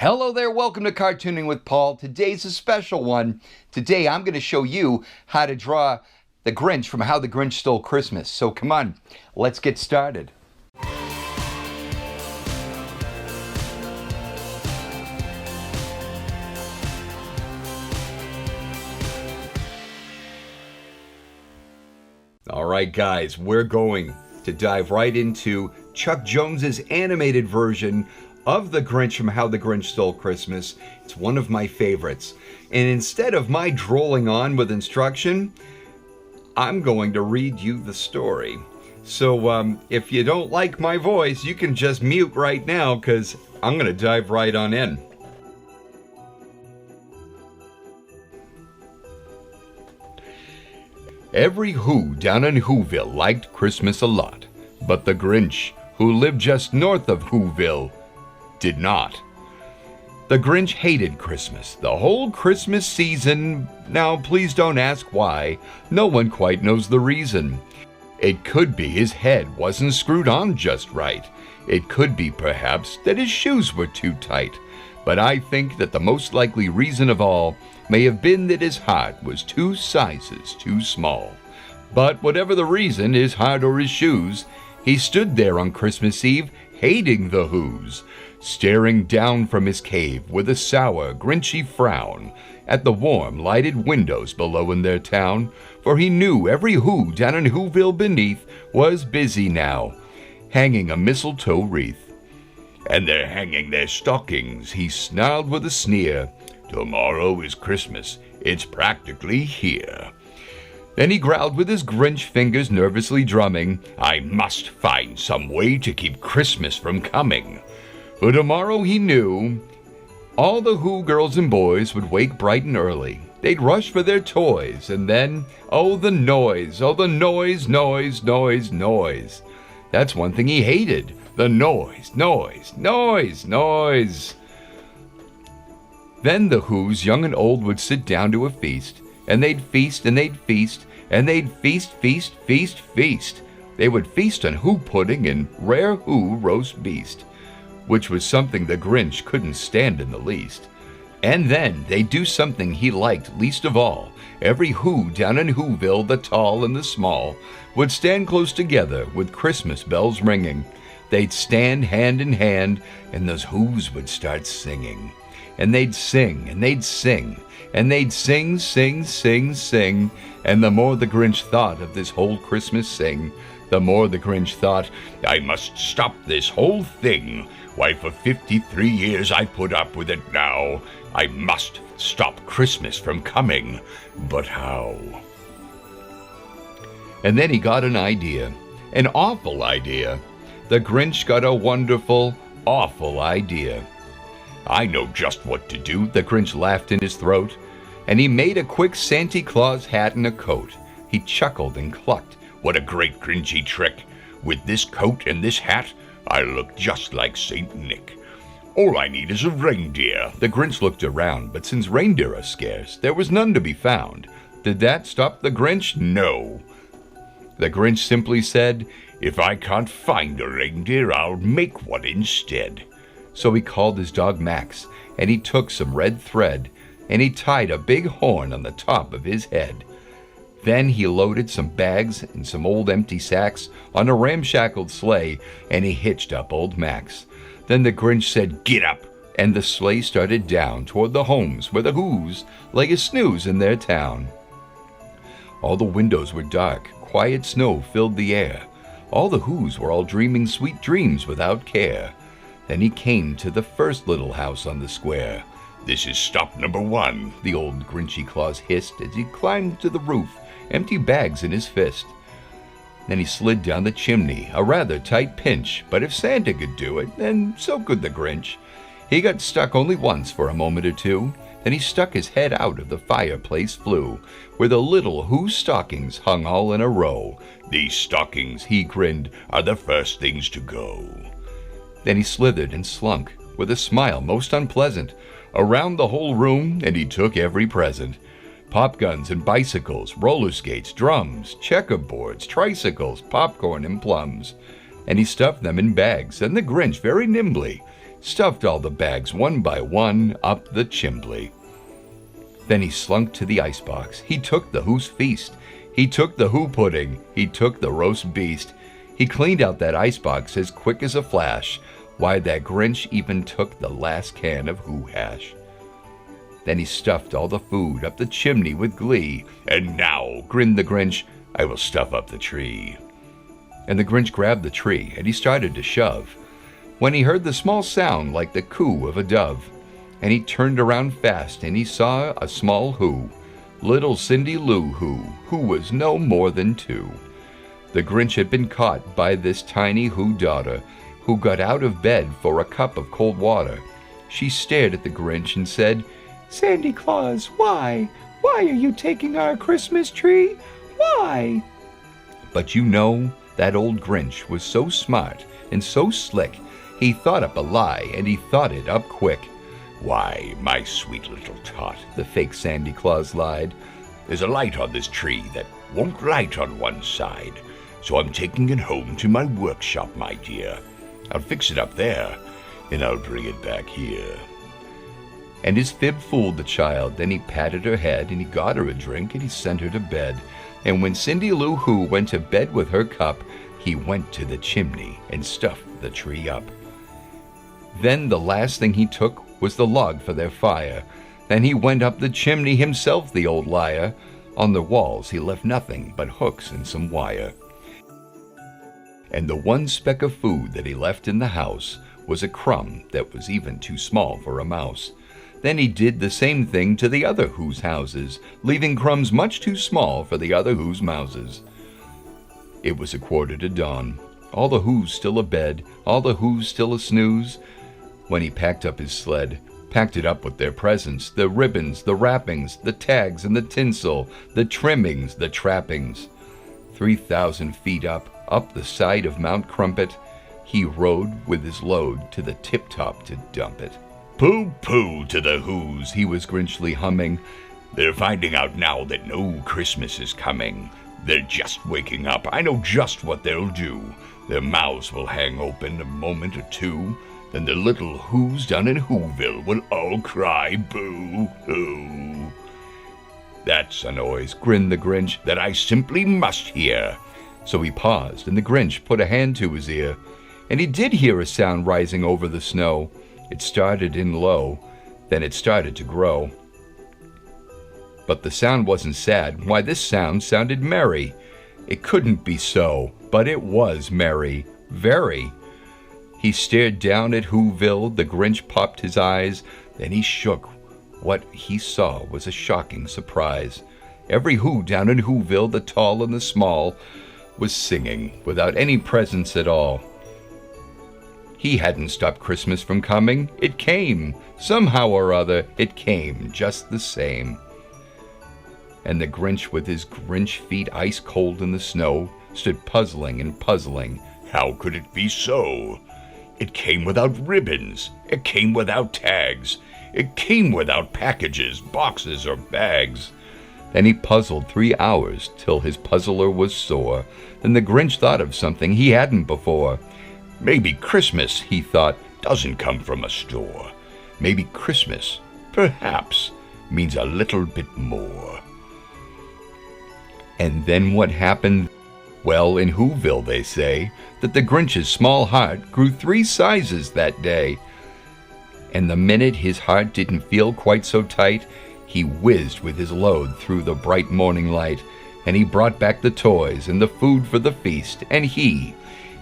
Hello there, welcome to Cartooning with Paul. Today's a special one. Today I'm going to show you how to draw the Grinch from How the Grinch Stole Christmas. So come on, let's get started. Alright guys, we're going to dive right into Chuck Jones's animated version of The Grinch from How the Grinch Stole Christmas. It's one of my favorites. And instead of my drolling on with instruction, I'm going to read you the story. So if you don't like my voice, you can just mute right now because I'm going to dive right on in. Every Who down in Whoville liked Christmas a lot, but the Grinch, who lived just north of Whoville, did not. The Grinch hated Christmas, the whole Christmas season. Now, please don't ask why. No one quite knows the reason. It could be his head wasn't screwed on just right. It could be, perhaps, that his shoes were too tight. But I think that the most likely reason of all may have been that his heart was 2 sizes too small. But whatever the reason, his heart or his shoes, he stood there on Christmas Eve, hating the Whos, staring down from his cave with a sour, grinchy frown at the warm, lighted windows below in their town, for he knew every Who down in Whoville beneath was busy now, hanging a mistletoe wreath. And they're hanging their stockings, he snarled with a sneer. Tomorrow is Christmas, it's practically here. Then he growled with his Grinch fingers nervously drumming, I must find some way to keep Christmas from coming. For tomorrow, he knew, all the Who girls and boys would wake bright and early. They'd rush for their toys, and then, oh the noise, noise, noise, noise. That's one thing he hated, the noise. Then the Whos, young and old, would sit down to a feast, and they'd feast, and they'd feast, and they'd feast. They would feast on Who pudding and rare Who roast beast, which was something the Grinch couldn't stand in the least. And then they'd do something he liked least of all. Every Who down in Whoville, the tall and the small, would stand close together with Christmas bells ringing. They'd stand hand in hand, and those Whos would start singing. And they'd sing, and they'd sing, and they'd sing. And the more the Grinch thought of this whole Christmas sing, the more the Grinch thought, I must stop this whole thing. Why, for 53 years I've put up with it now. I must stop Christmas from coming. But how? And then he got an idea. An awful idea. The Grinch got a wonderful, awful idea. I know just what to do, the Grinch laughed in his throat. And he made a quick Santa Claus hat and a coat. He chuckled and clucked. What a great Grinchy trick. With this coat and this hat, I look just like Saint Nick. All I need is a reindeer. The Grinch looked around, but since reindeer are scarce, there was none to be found. Did that stop the Grinch? No. The Grinch simply said, if I can't find a reindeer, I'll make one instead. So he called his dog Max, and he took some red thread, and he tied a big horn on the top of his head. Then he loaded some bags and some old empty sacks on a ramshackled sleigh, and he hitched up old Max. Then the Grinch said, get up, and the sleigh started down toward the homes where the Whos lay a snooze in their town. All the windows were dark, quiet snow filled the air. All the Whos were all dreaming sweet dreams without care. Then he came to the first little house on the square. This is stop number 1, the old Grinchy Claus hissed as he climbed to the roof, empty bags in his fist. Then he slid down the chimney, a rather tight pinch, but if Santa could do it, then so could the Grinch. He got stuck only once for a moment or two, then he stuck his head out of the fireplace flue, where the little Who stockings hung all in a row. These stockings, he grinned, are the first things to go. Then he slithered and slunk, with a smile most unpleasant, around the whole room, and he took every present. Pop guns and bicycles, roller skates, drums, checkerboards, tricycles, popcorn and plums. And he stuffed them in bags, and the Grinch very nimbly stuffed all the bags one by one up the chimbley. Then he slunk to the icebox. He took the Who's Feast. He took the Who Pudding. He took the roast beast. He cleaned out that icebox as quick as a flash. Why, that Grinch even took the last can of Who hash. Then he stuffed all the food up the chimney with glee. "And now," grinned the Grinch, "I will stuff up the tree." And the Grinch grabbed the tree and he started to shove, when he heard the small sound like the coo of a dove. And he turned around fast and he saw a small Who, little Cindy Lou Who was no more than 2. The Grinch had been caught by this tiny Who daughter, who got out of bed for a cup of cold water. She stared at the Grinch and said, "Sandy Claus, why? Why are you taking our Christmas tree? Why?" But you know, that old Grinch was so smart and so slick, he thought up a lie and he thought it up quick. "Why, my sweet little tot," the fake Sandy Claus lied, "there's a light on this tree that won't light on one side, so I'm taking it home to my workshop, my dear. I'll fix it up there, and I'll bring it back here." And his fib fooled the child. Then he patted her head, and he got her a drink, and he sent her to bed. And when Cindy Lou Who went to bed with her cup, he went to the chimney and stuffed the tree up. Then the last thing he took was the log for their fire. Then he went up the chimney himself, the old liar. On the walls he left nothing but hooks and some wire. And the one speck of food that he left in the house was a crumb that was even too small for a mouse. Then he did the same thing to the other Who's houses, leaving crumbs much too small for the other Who's mouses. It was 1:15 dawn. All the Who's still abed, all the Who's still a snooze, when he packed up his sled, packed it up with their presents, the ribbons, the wrappings, the tags and the tinsel, the trimmings, the trappings. 3,000 feet up the side of Mount Crumpet, he rode with his load to the tip-top to dump it. "Pooh-pooh to the Who's," he was Grinchly humming. "They're finding out now that no Christmas is coming. They're just waking up. I know just what they'll do. Their mouths will hang open a moment or two. Then the little Who's down in Whoville will all cry boo-hoo. That's a noise," grinned the Grinch, "that I simply must hear." So he paused, and the Grinch put a hand to his ear, and he did hear a sound rising over the snow. It started in low, then it started to grow. But the sound wasn't sad. Why, this sound sounded merry. It couldn't be so, but it was merry, very. He stared down at Whoville, the Grinch popped his eyes, then he shook. What he saw was a shocking surprise. Every Who down in Whoville, the tall and the small, was singing without any presents at all. He hadn't stopped Christmas from coming. It came. Somehow or other, it came just the same. And the Grinch, with his Grinch feet ice cold in the snow, stood puzzling and puzzling. How could it be so? It came without ribbons. It came without tags. It came without packages, boxes, or bags. Then he puzzled 3 hours till his puzzler was sore. Then the Grinch thought of something he hadn't before. Maybe Christmas, he thought, doesn't come from a store. Maybe Christmas, perhaps, means a little bit more. And then what happened? Well, in Whoville they say that the Grinch's small heart grew 3 sizes that day. And the minute his heart didn't feel quite so tight, he whizzed with his load through the bright morning light, and he brought back the toys and the food for the feast, and he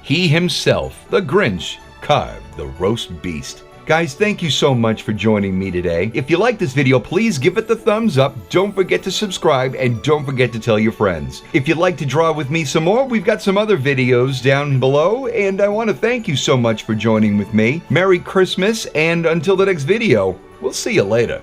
himself, the Grinch, carved the roast beast. Guys, thank you so much for joining me today. If you like this video, please give it the thumbs up. Don't forget to subscribe, and don't forget to tell your friends. If you'd like to draw with me some more, we've got some other videos down below, and I want to thank you so much for joining with me. Merry Christmas, and until the next video, we'll see you later.